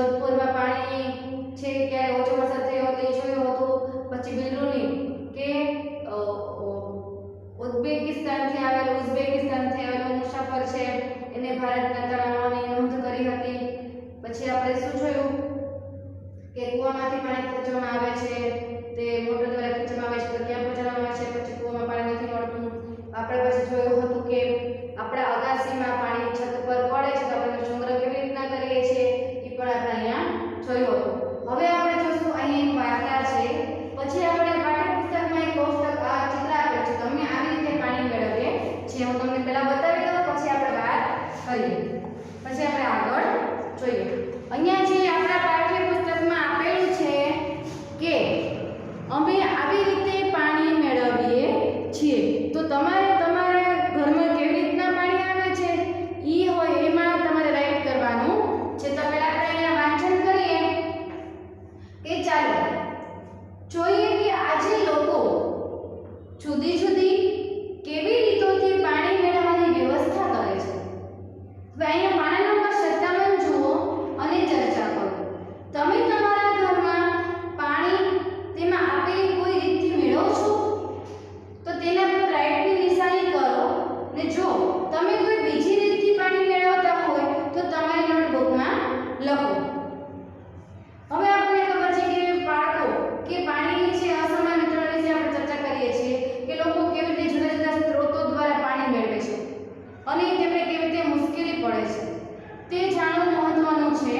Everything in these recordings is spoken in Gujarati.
જોધપુરમાં પાણી છે ક્યારે ઓછો વરસાદ થયો તે જોયું હતું. પછી બિલરુની કે ઉઝબેકિસ્તાનથી આવેલો મુસાફર છે એને ભારતના તળાવોની નોંધ કરી હતી. પછી આપણે શું જોયું કે કૂવામાંથી પાણી ખેંચવામાં આવે છે, તે મોટર દ્વારા ખેંચવામાં આવે છે તો ક્યાં પહોંચાડવામાં આવે છે. પછી કૂવામાં પાણી નથી મળતું. આપણે પછી જોયું હતું કે આપણા અગાસીમાં પાણી છત પર પડે છે તો આપણે સંગ્રહ કેવી રીતના કરીએ છીએ એ પણ આપણે અહીંયા જોયું હતું. હવે આપણે જોશું અહીંયા એક વાર્તા છે. પછી આપણે પાઠ્યપુસ્તકમાં એક કોષ્ટક આ ચિત્ર આપેલું છે. તમે આવી રીતે પાણી મેળવીએ છીએ. હું તમને પહેલા બતાવી દઉં પછી આપણે વાત કરીએ. પછી આપણે આગળ જોઈએ. અહીંયા જે આપણા પાઠ્યપુસ્તકમાં આપેલું છે કે અમે આવી રીતે પાણી મેળવીએ છીએ. તો તમારે તમારા ઘરમાં કેવી રીતના પાણી આવે છે ઈ હોય એમાં તમારે રાઈટ કરવાનું છે. તો પહેલા આપણે અહીંયા વાંચન કરીએ કે ચાલો જોઈએ કે આજે લોકો જુદી જુદી કેવી રીતોથી પાણી મેળવવાની વ્યવસ્થા કરે છે. હવે અહીંયા પાના નંબર 57 જુઓ અને ચર્ચા કરો. તમે તમારા ઘરમાં પાણી તેમાં આપેલી કોઈ રીતથી મેળવો છો તો તેના પર રાઈટની નિશાની કરો ને જો તમે કોઈ બીજી રીતથી પાણી મેળવતા હોય તો તમારી નોટબુકમાં લખો. હવે આપણને ખબર છે કે બાળકો કે પાણીની છે અસમાન વિતરણ વિશે આપણે ચર્ચા કરીએ છીએ કે લોકો કેવી રીતે જુદા જુદા સ્ત્રોતો દ્વારા પાણી મેળવે છે અને તેમને કેવી રીતે મુશ્કેલી પડે છે તે જાણવું મહત્વનું છે.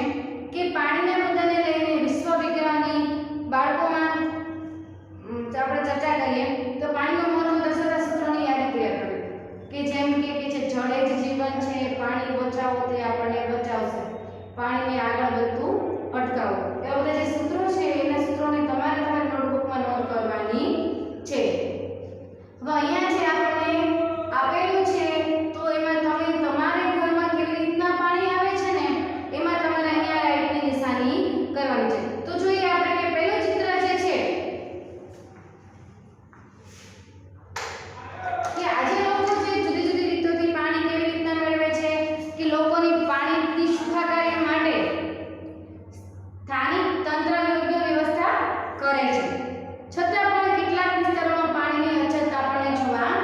કે પાણીના મુદ્દાને લઈને વિશ્વ વિજ્ઞાની બાળકોમાં આપણે ચર્ચા કરીએ તો પાણીનું મહત્વ દર્શાવતા સૂત્રોની યાદી તૈયાર કરવી. કે જેમ કે છે જળ જ જીવન છે, પાણી બચાવો તે આપણને બચાવશે, પાણીને આગળ વધતું અટકાવો. એવા બધા જે સૂત્રો છે એના સૂત્રોને તમારે તમારી નોટબુકમાં નોટ કરવાની છે. હવે અહીંયા જે આપણને આપેલું છે તો એમાં તમે તમારે ઘરમાં કેવી રીતના પાણી આવે છે ને એમાં તમારે અહીંયા રાઈટની નિશાની કરવાની છે. તો જોઈએ આપણે કે પહેલું ચિત્ર જે છે કે આજે લોકો જે જુદી જુદી રીતોથી પાણી કેવી રીતના મેળવે છે કે લોકોની પાણીની સુખાકારી માટે સ્થાનિક તંત્ર યોગ્ય વ્યવસ્થા કરે છે. છતાં પણ કેટલાક વિસ્તારોમાં પાણીની અછત આપણને જોવા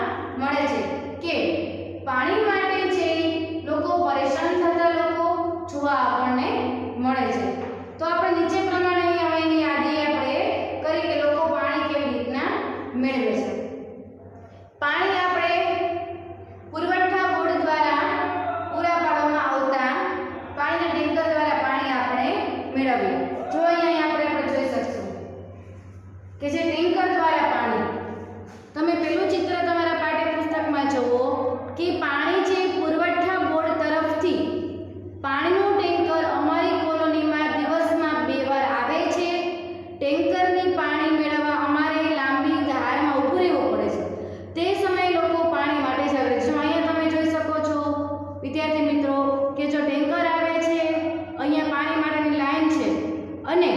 મળે છે કે પાણી માટે જે લોકો પરેશાન થતા લોકો જોવા આપણને મળે છે. તો આપણે નીચે પ્રમાણે અહીંયા એની યાદી આપણે કરી કે લોકો પાણી કેવી રીતના મેળવે છે. પાણી આપણે પુરવઠા બોર્ડ દ્વારા પૂરા પાડવામાં આવતા પાણીના ટેન્કર દ્વારા પાણી આપણે મેળવીએ. જો અહીંયા આપણે જોઈ શકશું કે જે ટેન્કર દ્વારા પાણી તમે પેલું ચિત્ર તમારા પાઠ્યપુસ્તકમાં જુઓ કે પાણી જે પુરવઠા બોર્ડ તરફથી પાણીનું ટેન્કર અમારી કોલોનીમાં દિવસમાં 2 વાર આવે છે. ટેન્કરની પાણી મેળવવા અમારે લાંબી ધારમાં ઊભું રહેવું પડે છે. તે સમયે લોકો પાણી માટે જ આવે છે. અહીંયા તમે જોઈ શકો છો વિદ્યાર્થી મિત્રો કે જો ટેન્કર આવે છે, અહીંયા પાણી માટેની લાઈન છે અને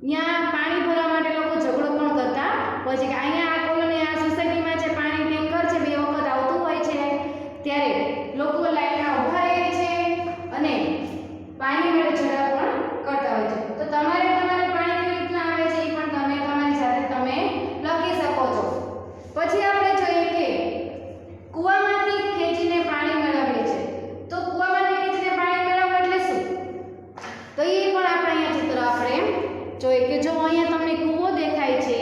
ત્યાં પાણી ભરવા માટે લોકો ઝઘડો પણ કરતા હોય છે કે અહીંયા આ કોલોની આ સોસાયટીમાં છે પાણી ટેન્કર છે 2 વખત આવતું હોય છે ત્યારે લોકો લાઈનમાં ઊભા રહે છે અને પાણી માટે ઝઘડા પણ કરતા હોય છે. તો તમારે પાણી કેવી રીતના આવે છે એ પણ તમે તમારી જાતે તમે લખી શકો છો. પછી આપણે જોઈએ કે કૂવામાંથી ખેંચીને પાણી મેળવીએ છે. તો કૂવામાંથી ખેંચીને પાણી મેળવવું એટલે શું? તો એ પણ આપણે અહીંયા ચિત્ર આપણે જોઈએ કે જો અહીંયા તમને કૂવો દેખાય છે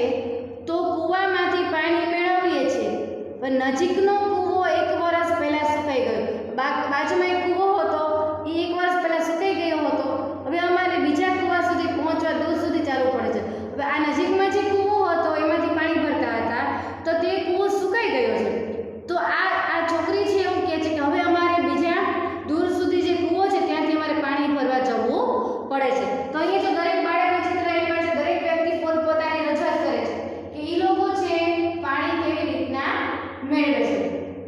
તો કૂવામાંથી પાણી મેળવીએ છીએ પણ નજીકનો કૂવો 1 વર્ષ પહેલા સુકાઈ ગયો. બાજુમાં એક કૂવો હતો એ 1 વર્ષ પહેલા સુકાઈ ગયો હતો. હવે અમારે બીજા કૂવા સુધી પહોંચવા દૂર સુધી ચાલવું પડે છે. હવે આ નજીકમાં જે કૂવો હતો એમાંથી પાણી ભરતા હતા તો તે કૂવો સુકાઈ ગયો છે. તો આ છોકરી છે એવું કહે છે કે હવે અમારે બીજા દૂર સુધી જે કૂવો છે ત્યાંથી અમારે પાણી ભરવા જવું પડે છે. તો અહીંયા જો દરેક બાળકનું ચિત્ર એમાં છે, દરેક વ્યક્તિ પોતપોતાની રજૂઆત કરે છે કે એ લોકો છે પાણી કેવી રીતના મેળવે છે.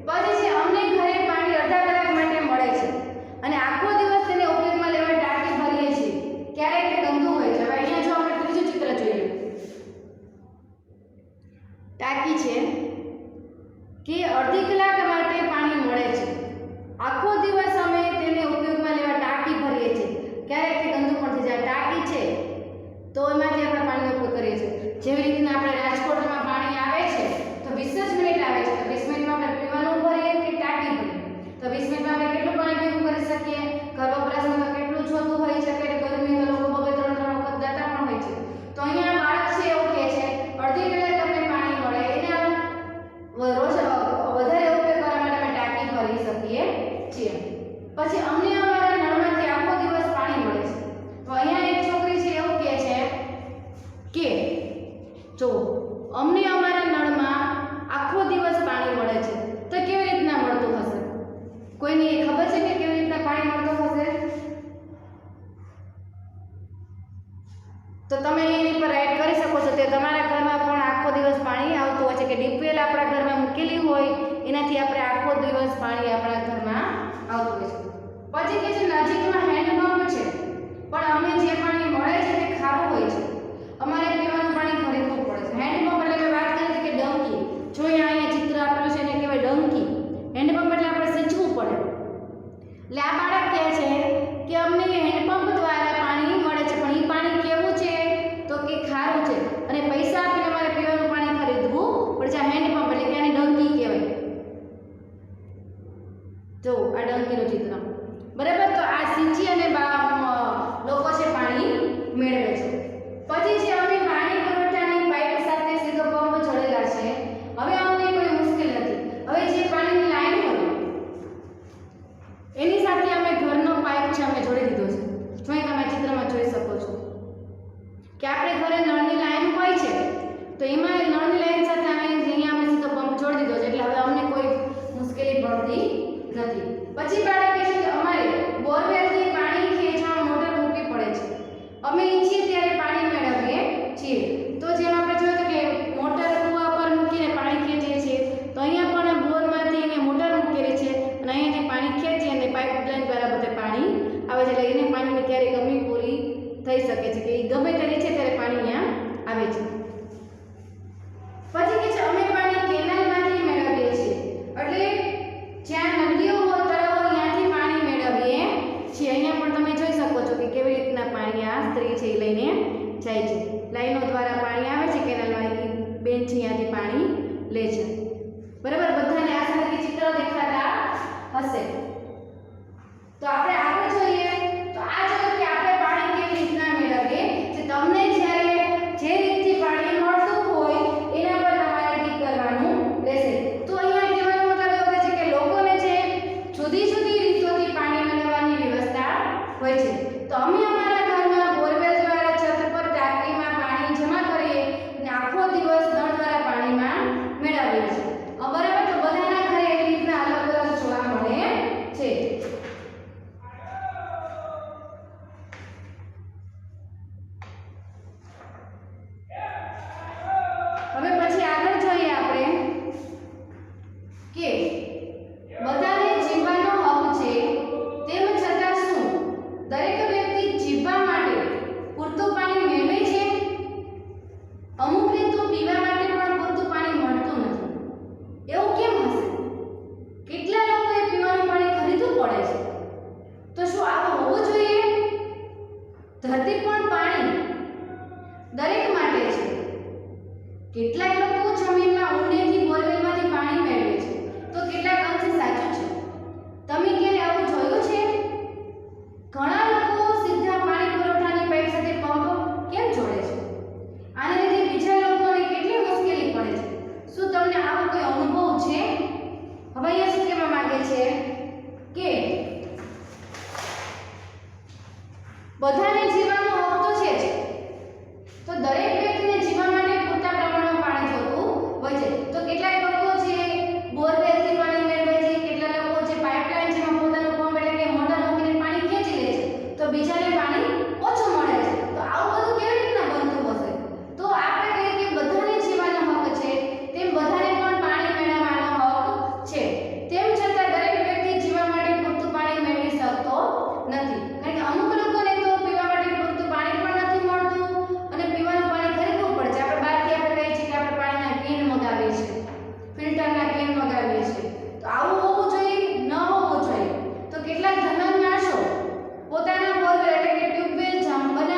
પછી છે અમને ઘરે પાણી અડધા કલાક માટે મળે છે. ટાંકી છે તો એમાંથી આપણે પાણીનો ઉપયોગ કરીએ છીએ. જેવી રીતના આપણે રાજકોટમાં પાણી આવે છે તો 20 જ મિનિટ આવે છે, તો 20 મિનિટમાં આપણે પીવાનું ભરીએ કે ટાંકી ભરીએ? તો 20 મિનિટમાં આપણે કેટલું પાણી ભેગું કરી શકીએ? ઘર વપરાશમાં તો કેટલું જોતું હોય છે કે ગરમી તો લોકો 2-3 વખત દાતા પણ હોય છે. તો અહીંયા બાળક છે એવું કહે છે અડધી કલાક તમને પાણી મળે, એને રોજ વધારે ઉપયોગ કરવા માટે અમે ટાંકી ભરી શકીએ છીએ. પછી અમને અમારા નળમાંથી આખો દિવસ પાણી મળે છે. તો અહીંયા એક છોકરી છે એવું કહે છે કે જો અમને અમારા નળમાં આખો દિવસ પાણી મળે છે, તો કેવી રીતના મળતું હશે? કોઈને એ ખબર છે કે કેવી રીતના પાણી મળતું હશે? તો તમે એની પર રાઈટ કરી શકો છો. તે તમારા ઘરમાં પણ આખો દિવસ પાણી આવતું હોય છે કે ડીપવેલ આપણા ઘરમાં મૂકેલી હોય એનાથી આપણે આખો દિવસ પાણી આપણા ઘરમાં આવતું હોય છે. પછી કે છે નજીકમાં હેન્ડપંપ છે પણ અમને જે પાણી મળે છે તે ખારું હોય છે, અમારે પીવાનું પાણી ખરીદવું પડે છે. હેન્ડપંપ એટલે મેં વાત કરી કે ડંકી, જો અહીંયા ચિત્ર આપેલું છે એને કહેવાય ડંકી. હેન્ડપંપ એટલે આપણે સિંચવું પડે. એટલે આ બાળક કહે છે કે અમને હેન્ડપંપ દ્વારા પાણી મળે છે પણ એ પાણી કેવું છે? તો કે ખારું છે અને પૈસા આપીને અમારે પીવાનું પાણી ખરીદવું પડે છે. હેન્ડપંપ એટલે કે આને ડંકી કહેવાય. જો આ ડંકીનું ચિત્ર, બરાબર. તો આ સિંચી અને લોકો છે પાણી મેળવે છે. પછી છે અમે પાણી પુરવઠાની પાઇપ સાથે સીધો પંપ જોડેલા છે. હવે અમને કોઈ મુશ્કેલ નથી. હવે જે પાણીની લાઈન હોય એની સાથે અમે ઘરનો પાઇપ છે અમે જોડી દીધો છે. જો તમે ચિત્રમાં જોઈ શકો છો કે આપણે ઘરે નળની લાઈન હોય છે તો એમાં નળની લાઈન સાથે અમે અહીંયા અમે સીધો પંપ જોડી દીધો છે, એટલે હવે અમને કોઈ મુશ્કેલી પડતી નથી. પછી બાળક કહે છે કે અમારે બોરવેલથી પાણી ખેંચવા મોટર મૂકવી પડે છે. અમે ઈચ્છીએ ત્યારે પાણી મેળવીએ છીએ. તો જેમ આપણે જોયું કે મોટર કૂવા પર મૂકીને પાણી ખેંચીએ છીએ, તો અહીંયા પણ બોરમાંથી એને મોટર મૂકેલી છે અને અહીંયાથી પાણી ખેંચી અને પાઇપલાઇન દ્વારા બધે પાણી આવે છે. એટલે એને પાણીની ક્યારેય કમી પૂરી થઈ શકે છે કે એ ગમે ત્યારે છે ત્યારે પાણી અહીંયા આવે છે. પછી કે છે અમે પાણી કેનાલમાંથી મેળવીએ છીએ, એટલે જ્યાં નદીઓ હોય તળાવો ત્યાંથી પાણી મેળવીએ છીએ. અહીંયા પણ તમે જોઈ શકો છો કે કેવી રીતના પાણી આ સ્ત્રી છે એ લઈને જાય છે. લાઈનો દ્વારા પાણી આવે છે કેનાલમાં, બેન છે ત્યાંથી પાણી લે છે. બરાબર, બધાને આ સાથે ચિત્ર દેખાતા હશે. તો આપણે આગળ જોઈએ તો આ જોયું કે આપણે પાણી કેવી રીતના મેળવીએ છે. તમને જ્યારે જે રીતથી પાણી મળતું હોય એના પર તમારે ટીક કરવાનું રહેશે. તો અહીંયા કહેવાનો મતલબ એવો છે કે લોકોને જે જુદી જુદી રીતોથી પાણી મેળવવાની વ્યવસ્થા હોય છે. તો અમે અમારા ઘરમાં બોરવેલ દ્વારા છત પર ટાંકીમાં પાણી જમા કરીએ અને આખો દિવસ નળ દ્વારા પાણીમાં મેળવીએ છીએ. બરાબર, તો બધાના ઘરે એવી રીતના અલગ અલગ જોવા મળે છે. હવે પછી આગળ જોઈએ આપણે કે બધાને જીવવાનો હક છે, તેમ છતાં શું દરેક વ્યક્તિ જીવવા માટે પૂરતું પાણી મેળવે છે? અમુકને તો પીવા માટે પણ પૂરતું પાણી મળતું નથી. એવું કેમ હશે? કેટલા લોકોએ પીવાનું પાણી ખરીદવું પડે છે. તો શું આવું હોવું જોઈએ? ધરતી પર પાણી દરેક માટે છે. કેટલાક લોકો જમીનમાં ઊંડેથી બોરવેલમાંથી પાણી મેળવે છે, તો કેટલાક અંશે સાચું છે. તમે ક્યારે આવું જોયું છે? ઘણા લોકો સીધા પાણી પુરવઠાની પાઇપ સાથે પંપ કેમ જોડે છે? આને લીધે બીજા લોકોને કેટલી મુશ્કેલી પડે છે. શું તમને આવો કોઈ અનુભવ છે? હવે અહીંયા શું કહેવા માંગે છે કે બધાને જીવવાનો હક તો છે જ, તો દરેક વ્યક્તિને જીવવા માટે પૂરતા પ્રમાણમાં પાણી જોતું હોય છે. તો કેટલાક લોકો છે બોરવેલથી પાણી મેળવે છે, કેટલાક લોકો જે પાઇપલાઇન જેમાં પોતાનો પંપ એટલે કે મોટર મૂકીને પાણી ખેંચી લે છે, તો બીજાને પાણી ઓછું મળે છે. તો આવું બધું કેવી રીતના બનતું હશે? તો આપણે કહીએ કે બધાને જીવવાનો હક છે, તેમ બધાને પણ પાણી મેળવવાનો હક છે. તેમ છતાં દરેક વ્યક્તિ જીવવા માટે પૂરતું પાણી મેળવી શકતો નથી. કારણ કે અમુક લોકોને તો પીવા માટે પૂરતું પાણી પણ નથી મળતું અને પીવાનું પાણી ખરીદવું પડે છે. આપણે બહારથી આપણે કહીએ છીએ કે આપણે પાણીના કેન મગાવીએ છીએ, ફિલ્ટરના કેન મગાવીએ છીએ. તો આવું હોવું જોઈએ? ન હોવું જોઈએ. તો કેટલાક ધનવાન માણસો પોતાના બોરવેલ એટલે કે ટ્યુબવેલ બનાવીને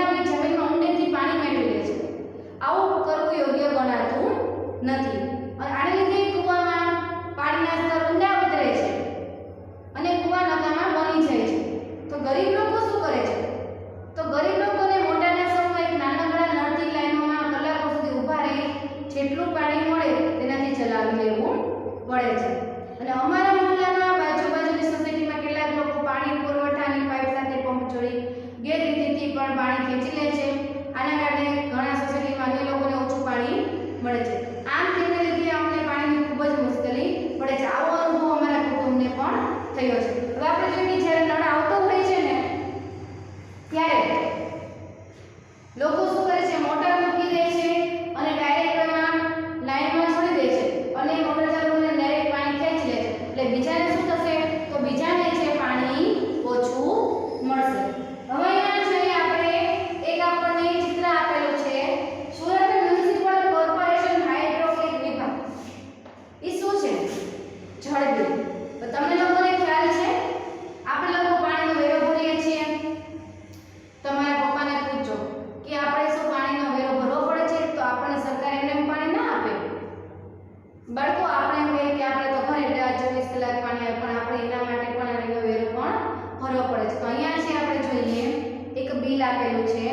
છે.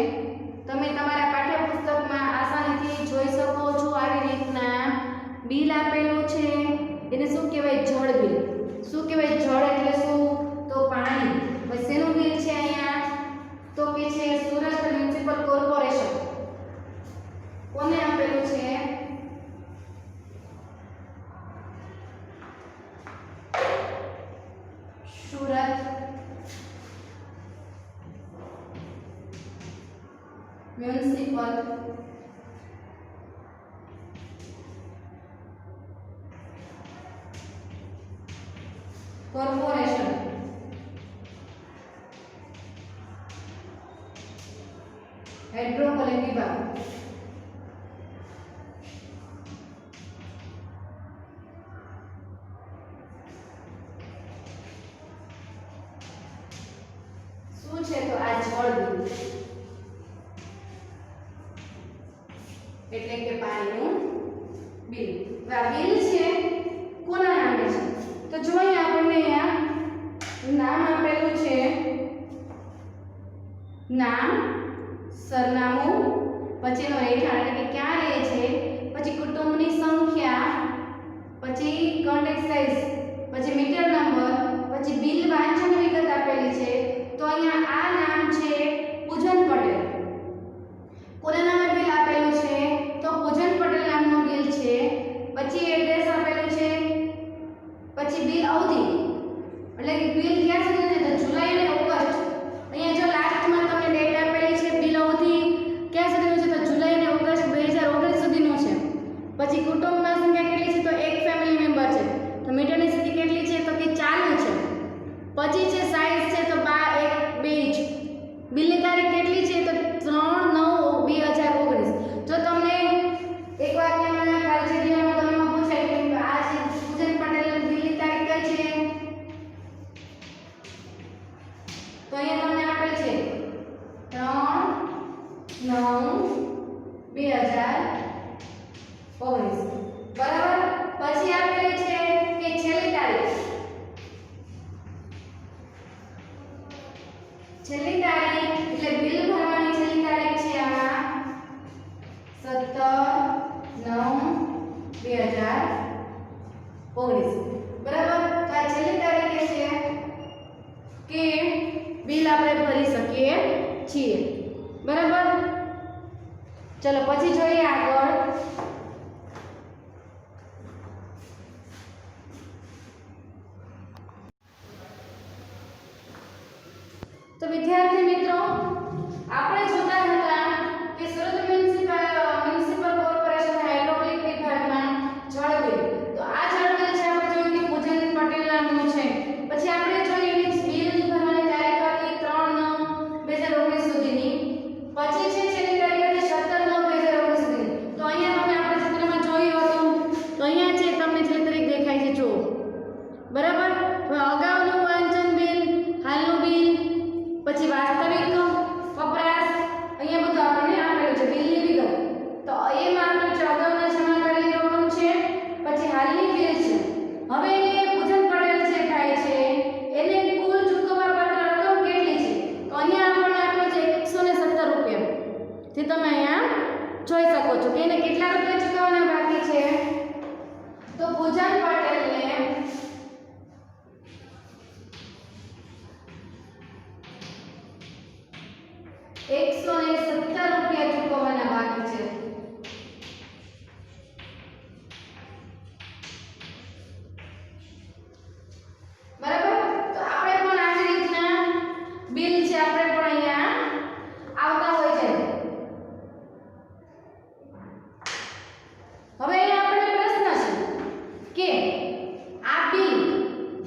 તમે તમારા પાઠ્યપુસ્તકમાં આસાનીથી જોઈ શકો છો. આવી રીતના બિલ આપેલું છે. એને શું કહેવાય? જળ બિલ. શું કહેવાય? જળ એટલે શું? તો પાણી. હવે શેનું બિલ છે અહીંયા? તો કે છે સુરત મ્યુનિસિપલ કોર્પોરેશન. કોને આપેલું છે? Surat municipal corporation. હાઇડ્રોપોલિક વિભાગ. શું છે? તો આ જળ બિલ એટલે કે પાણીનું બિલ. આ બિલ છે કોના નામે છે? તો જોઈએ આપણને અહીંયા નામ આપેલું છે. નામ, સરનામું, પછીનો રહેઠાણ એટલે કે ક્યાં રહે છે, પછી કુટુંબની સંખ્યા, પછી કોન્ટેક્ટ સાઇઝ, પછી મીટર નંબર, પછી બિલ વાંચન વિગત આપેલી છે. તો અહીંયા આ નામ છે પૂજન પટેલ. કોના નામે બિલ આપેલું છે? તો પૂજન પટેલ નામનું બિલ છે. પછી એડ્રેસ આપેલું છે. પછી બિલ અવધિ એટલે કે બિલ ક્યાં સુધી છે? તો જુલાઈ અને ઓગસ્ટ. અહીંયા જો લાસ્ટમાં તમને ડેટ આપેલી છે. બિલ અવધિ ક્યાં સુધીનું છે? તો જુલાઈ અને ઓગસ્ટ 2019 સુધીનું છે. પછી કુટુંબમાં સંખ્યા કેટલી છે? તો એક ફેમિલી મેમ્બર છે. તો મીટરની સ્થિતિ કેટલી છે? તો કે ચાલુ છે. પછી છે સાઈઝ છે તો 1 ઇંચ. બિલની તારીખ કેટલી છે? તો 3/9/2019. જો તમને એક વાક્યમાં ખાલી જગ્યામાં તમને પૂછાય કે આ છે પૂજન પટેલ બિલની તારીખ કઈ છે? તો અહીંયા તમને આપેલ છે 3/9/2019. બરાબર. પછી આપેલી છે કે છેલ્લી તારીખ. છેલ્લી તારીખ એટલે બિલ ભરવાની છેલ્લી તારીખ છે આમાં 17/9/2019. બરાબર. તો આ છેલ્લી તારીખે છે કે બિલ આપણે ભરી શકીએ છીએ. બરાબર. ચલો પછી જોઈએ આગળ. તો વિદ્યાર્થી મિત્રો, આપણે જોતા હતા કે સુરત મ્યુનિસિપલ કોર્પોરેશન હાઇડ્રોલિક વિભાગમાં જળ બિલ. તો આ જળ બિલ છે આપણે જોયું કે પૂજન પટેલ નામનું છે. પછી આપણે જોઈએ કે બિલ ભરવાની તારીખ હતી 3/9/2019 સુધીની. પછી છે છેલ્લી તારીખ હતી 17/9/2019 સુધીની. તો અહીંયા તમે આપણે ચિત્રમાં જોયું હતું. તો અહીંયા છે તમને છેલ્લી તારીખ દેખાય છે જુઓ. બરાબર. હવે અગાઉનું વાંચન બિલ, હાલનું બિલ, પછી વાસ્તવિક વપરાશ અહીંયા બધું આપણને આપેલું છે બિલની વિગત. તો એમાં આપણે અગાઉના જમા કરેલી રકમ છે. પછી હાલની બિલ છે. હવે પૂજન પટેલ છે થાય છે એને કુલ ચૂકવવા પાત્ર રકમ કેટલી છે? તો અહીંયા આપણને આપેલું છે 117 રૂપિયા. જે તમે અહીંયા જોઈ શકો છો કે એને કેટલા રૂપિયા ચૂકવવાના બાકી છે? તો પૂજન પટેલને 117 રૂપિયા ચૂકવવાના બાકી છે. બરાબર. તો આપણે પણ આવી રીતના બિલ છે આપણે પણ અહીંયા આવતા હોય છે. હવે અહીંયા આપણે પ્રશ્ન છે કે આ બિલ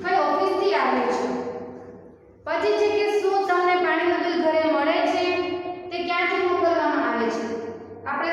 કઈ ઓફિસથી આવ્યું છે? પછી છે કે શું તમને પાણીનું બિલ ઘરે મળે છે? તે ક્યાંથી મોકલવામાં આવે છે? આપણે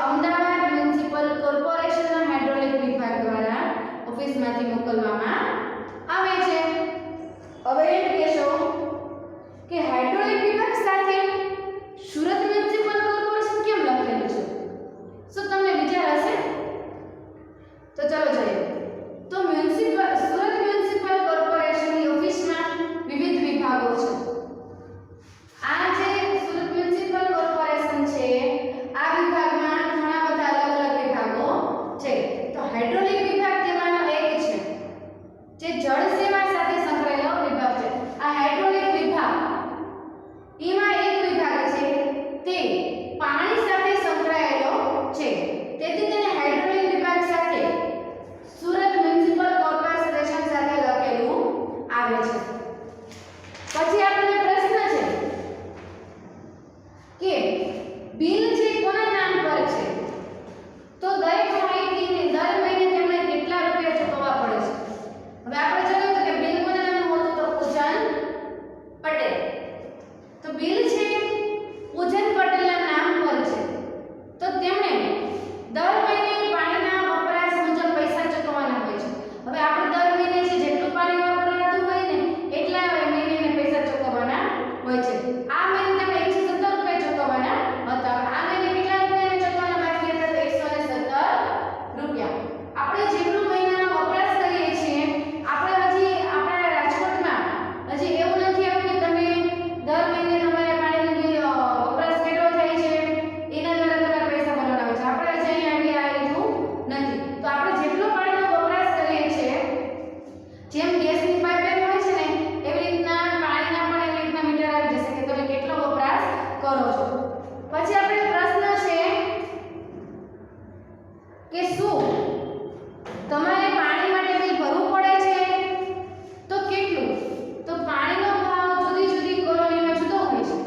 અમદાવાદ મ્યુનિસિપલ કોર્પોરેશનના હાઇડ્રોલિક વિભાગ દ્વારા ઓફિસમાંથી મોકલવામાં આવે છે. હવે એમ કહેશો કે હાઇડ્રોલિક વિભાગ સાથે સુરત મ્યુનિસિપલ કોર્પોરેશન કેમ લખેલું છે? શું તમને વિચાર હશે? તો ચાલો જોઈએ. તો સુરત મ્યુનિસિપલ કોર્પોરેશનની ઓફિસમાં વિવિધ વિભાગો છે. આ જે સુરત મ્યુનિસિપલ કોર્પોરેશન છે આ વિભાગમાં ઘણા બધા અલગ અલગ વિભાગો છે. તો હાઇડ્રોલિક વિભાગ તેમાંનો એક છે જે જળ સેવા સાથે સંકળાયેલો વિભાગ છે. આ હાઇડ્રોલિક વિભાગ એમાં એક વિભાગ છે તે પાણી સાથે સંકળાયેલો છે. તેથી તેને હાઇડ્રોલિક વિભાગ સાથે સુરત મ્યુનિસિપલ કોર્પોરેશન સાથે લખેલું આવે છે. પછી આપણને પ્રશ્ન છે કે બિલ જે કોના નામ પર છે? તો દરેક માહિતીને દર મહિને તેમણે કેટલા રૂપિયા ચૂકવવા પડે છે? હવે આપણે જોયું તો કે બિલ કોના નામનું હતું? તો પૂજન પટેલ. તો બિલ છે પૂજન પટેલના નામ પર છે. તો તેમણે દર મહિને પાણીના વપરાશ મુજબ પૈસા ચૂકવવાના હોય છે. હવે આપણે દર મહિને છે જેટલું પાણી વપરાતું હોય ને એટલા મહિને પૈસા ચૂકવવાના હોય છે. આ મહિને તેમણે 117 રૂપિયા ચૂકવવાના હતા. આ મહિને કેટલા રૂપિયા ચૂકવવાના બાકી હતા? તો 117 રૂપિયા. આપણે જેટલું મહિનાનો વપરાશ કરીએ છીએ આપણે હજી આપણા રાજકોટમાં હજી એવું નથી આવ્યું કે તમે દર મહિને તમારે પાણીનો વપરાશ કેટલો થાય છે એના દ્વારા તમારે પૈસા ભરવાના હોય છે. આપણે હજી અહીંયા આવ્યું નથી. તો આપણે જેટલો પાણીનો વપરાશ કરીએ છીએ જેમ ગેસની પાઇપલાઇન હોય છે ને એવી રીતના પાણીના પણ એવી રીતના મીટર આવી જશે કે તમે કેટલો વપરાશ કરો છો. પછી આપણે પ્રશ્ન છે કે શું તમારે પાણી માટે બિલ ભરવું પડે છે? તો કેટલું? તો પાણીનો ભાવ જુદી જુદી કોલોનીમાં જુદો હોય છે.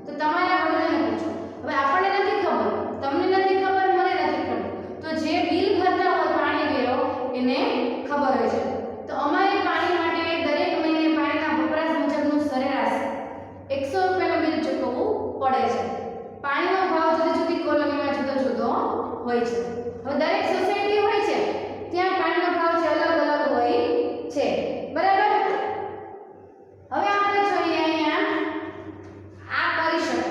તો તમારે આ બધાને પૂછો. હવે આપણને નથી ખબર, તમને નથી ખબર, મને નથી ખબર. તો જે બિલ ભરતા હોય પાણી વેરો એને ખબર હોય છે. તો અમારે પાણી માટે દરેક મહિને પાણીના વપરાશ મુજબનું સરેરાશ 100 રૂપિયાનું બિલ ચૂકવવું પડે છે. પાણીનો ભાવ જુદી જુદી કોલોનીમાં જુદો જુદો હોય છે. હવે દરેક સોસાયટી હોય છે ત્યાં પાણીનો ભાવ છે અલગ અલગ હોય છે. બરાબર? હવે આપણે જોઈએ અહીંયા આ કરી શકે.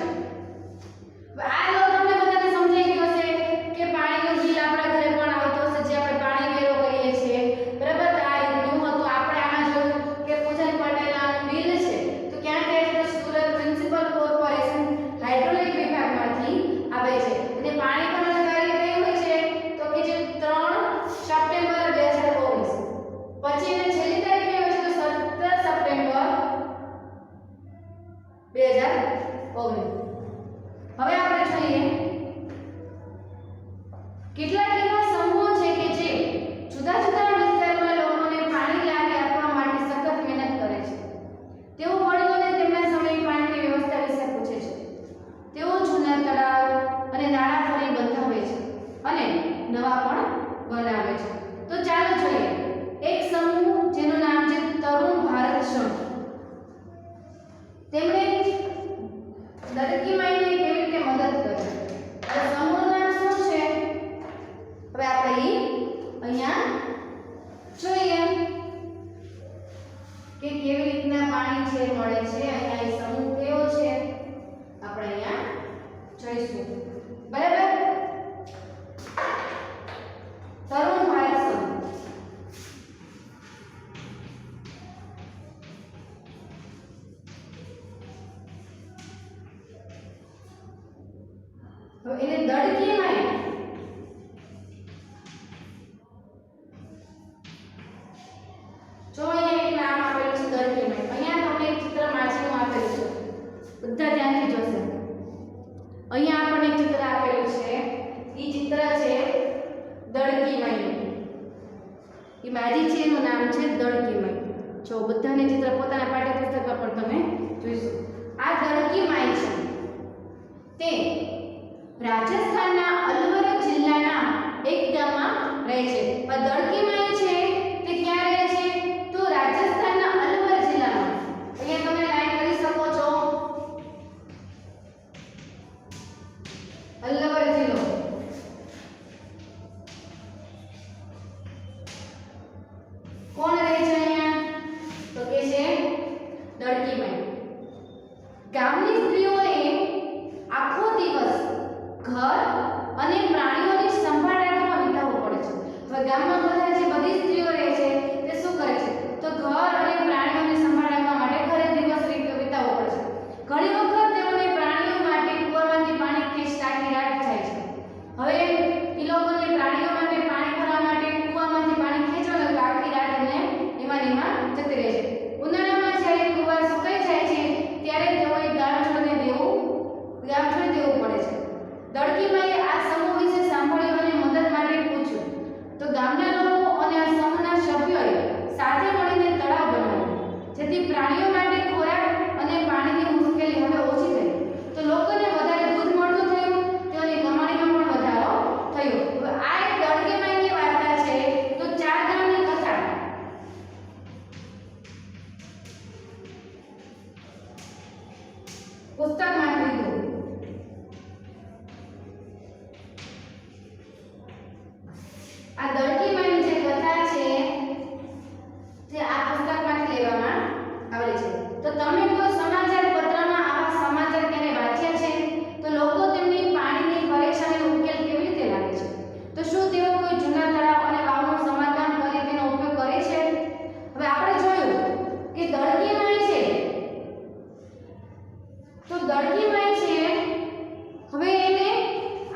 આ લો તમને બધાને સમજાઈ ગયું હશે કે પાણીનું બિલ આપણા ઘરે પણ આવતું હશે જે આપણે પાણી વેરો કરીએ છીએ. બરાબર? તો આ રીતનું હતું. આપણે આમાં જોયું કે પૂજન પટેલનું બિલ છે તો ક્યાં કહે છે? સુરત મ્યુનિસિપલ કોર્પોરેશન હાઇડ્રોલિક વિભાગમાંથી આવે છે. અને પાણી ભરવાની તારીખ કઈ હોય છે? તો કે જે 3 સપ્ટેમ્બર 2019. પછી એની છેલ્લી તારીખ કઈ હોય છે? તો 17 સપ્ટેમ્બર 2019. હવે આપણે જોઈએ કેટલાક એવા સમૂહો છે કે જે જુદા જુદા વિસ્તારમાં લોકોને પાણી લાવી આપવા માટે સખત મહેનત કરે છે. તેઓ વડીલોને તેમના સમયે પાણીની વ્યવસ્થા વિશે પૂછે છે. તેઓ જૂના તળાવ અને નાળા ફરી બંધાવે છે અને નવા પણ બનાવે છે. તો ચાલો જોઈએ એક સમૂહ જેનું નામ છે તરુણ ભારત સંઘ. તેમણે દરેક માઈને કેવી રીતે મદદ કરી? હવે સમૂહનું નામ શું છે? હવે આપણે અહીંયા જોઈએ કે કેવી રીતના પાણી છે મળે છે. અહીંયા એ સમૂહ કયો છે આપણે અહીંયા જોઈશું. બરાબર? તરુણ ભારત સંઘ. હવે એને દડકી માય જો અહીંયા એક નામ આપેલું છે દડકી માય. અહીંયા તમને એક ચિત્ર માછીનું આપેલું છે. બધા ધ્યાનથી જોશે. અહીંયા આપણને એક ચિત્ર આપેલું છે. ઈ ચિત્ર છે દડકી માય. ઈ માજી છે એનું નામ છે દડકી માય. જો બધાને ચિત્ર પોતાના પાઠ્યપુસ્તકમાં પણ તમે જોઈશું. આ દડકી માય છે તે રાજસ્થાનના અલવર જિલ્લાના એક ગામમાં રહે છે. આ દડકી માય છે તે ક્યાં રહે છે? તો રાજસ્થાનના અલવર જિલ્લામાં. અહીંયા તમે લાઈન કરી શકો છો. અલવર જિલ્લો આ દળકીમાની જે કથા છે જે આ પુસ્તકમાંથી લેવામાં આવેલી છે. તો તમે કોઈ સમાચાર પત્રમાં આવા સમાચાર ક્યારે વાંચ્યા છે? તો લોકો તેમની પાણીની પરેશાનીનો ઉકેલ કેવી રીતે લાવે છે? તો શું તેઓ કોઈ જૂના તળાવ અને વાવનું સમારકામ કરી તેનો ઉપયોગ કરે છે? હવે આપણે જોયું કે દળકીમાઈ છે, તો દળકીમાઈ છે, હવે એને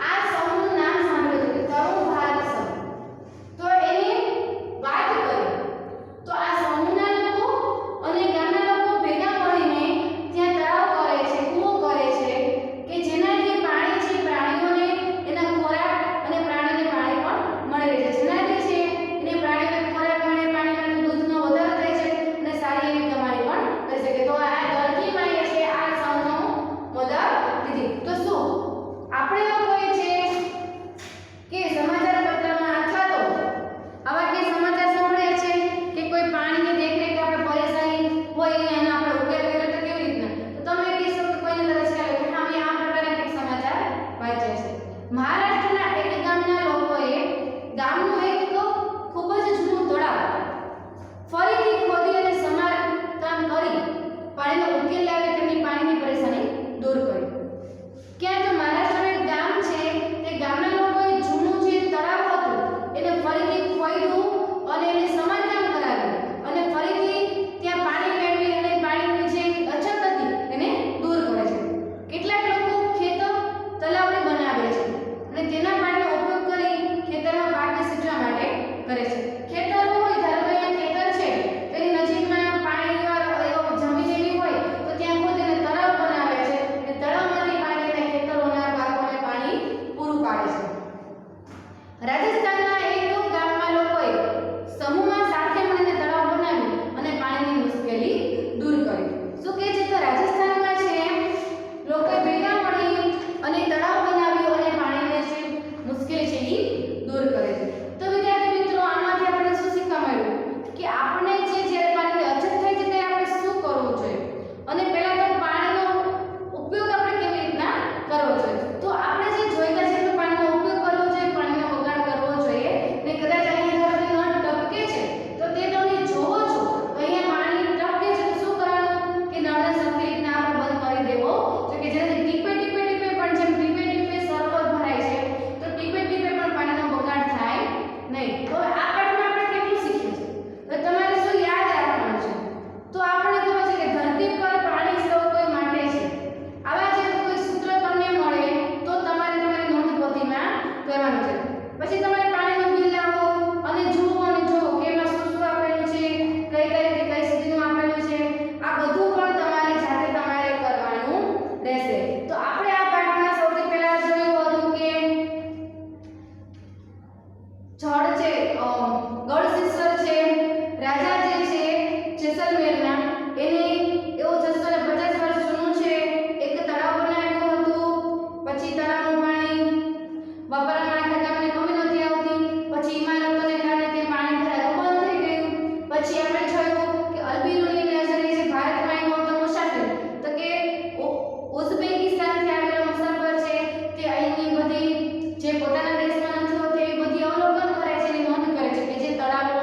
આ સમૂહનું નામ સાંભળ્યું છે તરુણ ભારત સમૂહ. તો એને વાત કરી તો આ સમૂહના લોકો અને ગામના લોકો ભેગા મળીને ત્યાં તળાવ કરે છે, કૂવો કરે છે કે જેનાથી પાણી છે પ્રાણીઓને એના ખોરાક અને પ્રાણીને પાણી પણ મળી રહે છે. જેનાથી છે એને પ્રાણીઓને ખોરાક મળે, પાણીમાંથી દૂધનો વધારો થાય છે અને સારી એવી કમાણી પણ કરી શકે. તો આ દળકીમાઈએ છે આ સમૂહનો મદદ લીધી. તો શું આપણે એવું કહીએ છીએ કે સમાચાર પત્રમાં અથવા તો આવા કે સમાચાર સાંભળ્યા છે કે કોઈ પાણીની દેખરેખ આપણે પરેશાની હોય અને આપણે ઉકેલ કર્યો તો કેવી રીતના? તો તમે કહેશો કે કોઈને તરત ખ્યાલ આવે કે હા મેં આ પ્રકારના કંઈક સમાચાર વાંચ્યા છે. મહારાષ્ટ્રના એક ગામના લોકોએ ગામનું એક ખૂબ જ જૂનું તળાવ ફરીથી ખોદી અને સમારકામ કરી પાણીનો ઉકેલ લાવી તેમની પાણીની પરેશાની દૂર કરી. ક્યાં? તો મહારાષ્ટ્રનું એક ગામ છે, તે ગામના લોકોએ જૂનું જે તળાવ હતું એને ફરીથી ખોદ્યું અને એને સમારકામ કરાવ્યું અને ફરીથી ત્યાં પાણી મેળવી અને પાણીની જે અછત હતી એને દૂર કરે છે. કેટલાક લોકો ખેતર તળાવને બનાવે છે અને તેના પાણીનો ઉપયોગ કરી ખેતરમાં પાકને સિંચવા માટે કરે છે. ખેતર હોય, ધારો કે અહીંયા ખેતર છે, તેની નજીકમાં પાણીની જમીન એવી હોય તો ત્યાં ખોદીને તળાવ બનાવે છે અને તળાવમાંથી પાણી તેના ખેતરોના પાકોને પાણી પૂરું પાડે છે. રાજસ્થાનના એક ગામમાં લોકોએ સમૂહમાં સાથે મળીને તળાવ બનાવ્યું અને પાણીની મુશ્કેલી દૂર કરી. શું કહે છે? તો રાજસ્થાનમાં છે લોકોએ ભેગા મળી અને તળાવ બનાવ્યું અને પાણીની જે મુશ્કેલી છે એ દૂર કરે છે. તો વિદ્યાર્થી મિત્રો, આમાંથી આપણે શું શીખવા મળ્યું કે આપણે જે જ્યારે પાણીની અછત થાય છે ત્યારે આપણે શું કરવું જોઈએ અને પહેલા તો પાણીનો ઉપયોગ આપણે કેવી રીતના કરવો જોઈએ. તો આપણે જે જોઈતા છે તો પાણીનો ઉપયોગ કરવો જોઈએ, પાણીનો બગાડ કરવો જોઈએ ને. કદાચ અહીંયા ધારો કે નળ ટપકે છે તો તે તમે જોવો છો તો અહીંયા પાણી ટપકે છે તો શું કરવાનું કે નળને સરખી રીતના આપણે બંધ કરી દેવો જો કે જેનાથી ટીપે ટીપે ટીપે પણ જેમ ટીપે ટીપે સરોવર ભરાય છે તો ટીપે ટીપે પણ પાણીનો બગાડ થાય નહીં. તો આ પાઠમાં આપણે કેટલું શીખ્યા છે? તો તમારે શું યાદ રાખવાનું છે? તો આપણે ખબર છે કે ધરતી પર પાણી સૌ કોઈ માટે છે. આવા જે કોઈ સૂત્ર તમને મળે તો તમારે તમારી નોંધપોથીમાં કરવાનું છે. પછી તમારે પાણીનું બિલ લાવો અને જુઓ કે એમાં શું શું આપેલું છે, કઈ તારીખે કઈ સુધીનું આપેલું છે, આ બધું પણ તમારી જાતે તમારે કરવાનું રહેશે. તો આપણે આ પાઠમાં સૌથી પહેલા જોયું હતું કે જળ છે, ગઢશીસર છે, રાજા જે છે જેસલમેરના, એને એવો 650 વર્ષ જૂનું છે એક તળાવ બનાવ્યું હતું. પછી તળાવનું પાણી વાપરવામાં આખા ગામને કમી નથી આવતી. પછી ઇમારતોને કારણે તે પાણી ભરાતું બંધ થઈ ગયું. પછી આપણે જોયું કે અલબીરુની નજરે જે ભારતમાં આવ્યો હતો મુસાફિર, તો કે ઉઝબેકિસ્તાનથી આવેલો મુસાફર છે તે અહીંની બધી જે પોતાના દેશમાં નથી હોતી એ બધી અવલોકન કરે છે, એની નોંધ કરે છે કે જે તળાવો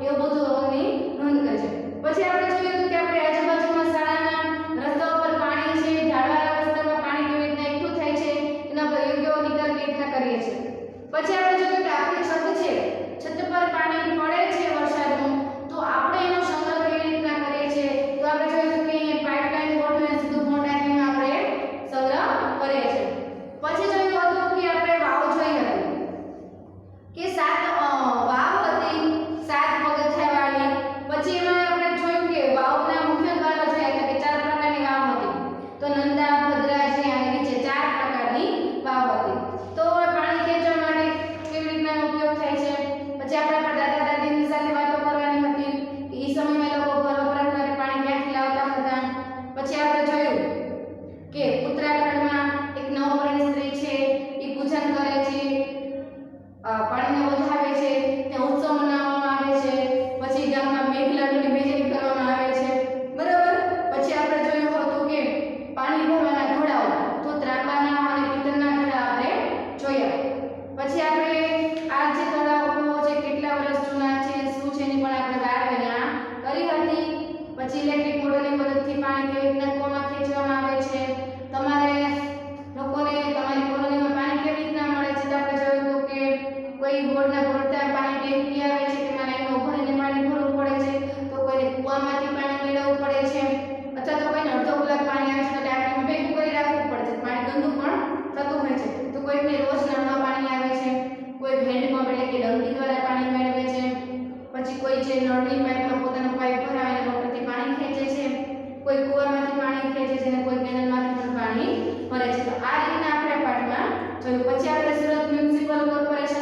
એવું બધું એની નોંધ કરે છે. પછી આપણે જોયું કે આપણે આજુબાજુમાં શાળાના રસ્તાઓ પર પાણી છે, ઢાળવાળા રસ્તામાં પાણી કેવી રીતના એકઠું થાય છે એના પર યોગ્ય નિકાલ કેવી રીતના કરીએ છીએ. પછી આપણે જોયું કે આપણી છત છે, છત પર પાણી પડે છે વરસાદનું, તો આપણે એનો સંગ્રહ કેવી રીતના કરીએ છીએ. તો આપણે જોયું કે અહીંયા પાઇપલાઇન ગોઠવીને સીધું મોટામાં આપણે સંગ્રહ કરીએ છીએ. પછી જોયું હતું કે આપણે વાવ જોઈ હતી કે 7 વાવ હતી, 7 પગથિયાવાળી. પછી એમાં આપણે જોયું કે વાવના મુખ્ય દ્વારો જોયા હતા કે 4 પ્રકારની વાવ હતી. તો નંદા, ભદ્રાજી અને નીચે 4 પ્રકારની વાવ હતી. તો પાણી ખેંચવા માટે કેવી રીતના ઉપયોગ થાય છે. પછી આપણે આપણા દાદા દાદીની સાથે વાતો કરવાની હતી કે એ સમયમાં લોકો ઘર વપરાશ માટે પાણી ક્યાંથી લાવતા હતા. પછી આપણે જોયું કે ઉત્તરાખંડમાં એક નવપરિણીત સ્ત્રી છે એ પૂજન કરે છે, પાણીને વધાવે છે, ત્યાં ઉત્સવ મનાવવામાં આવે છે. પછી ગામમાં મેઘલાડુની વેચણી કરવામાં આવે છે, બરાબર. પછી આપણે જોયું હતું કે પાણી ભરવાના ઘડાઓ, તો ત્રાંબાના અને પિત્તળના ઘડા આપણે જોયા. પછી આપણે આ જે તળાવો જે પછી ઇલેક્ટ્રિક મોટરની મદદથી પાણી કેવી રીતના કૂવામાં ખેંચવામાં આવે છે, તમારે લોકોને તમારી કોલોનીમાં પાણી કેવી રીતના મળે છે. તો આપણે જોયું હતું કે કોઈ બોરના ભરતા પાણી ટેન્કી આવે છે તેમાં લાઈનો ભરીને પાણી ભરવું પડે છે, તો કોઈને કૂવામાંથી પાણી મેળવવું પડે છે, અથવા તો કોઈને અડધો કલાક પાણી આવે છે તો ટાંકીમાં ભેગું કરી રાખવું પડે છે, પાણી ગંદુ પણ થતું હોય છે. તો કોઈને રોજ નળમાં પાણી આવે છે, કોઈ હેન્ડપંપ એટલે કે ડંકી દ્વારા પાણી મેળવે છે, પછી કોઈ જે નળની પાઇપમાં પોતાનો પાઇપ ભરાવીને મોટરથી પાણી ખેંચે છે, કોઈ કૂવામાંથી પાણી ખેંચે છે અને કોઈ કેનલમાંથી પણ પાણી ભરે છે. તો આ રીતના આપણે પાઠમાં જોયું. પછી આપણે સુરત મ્યુનિસિપલ કોર્પોરેશન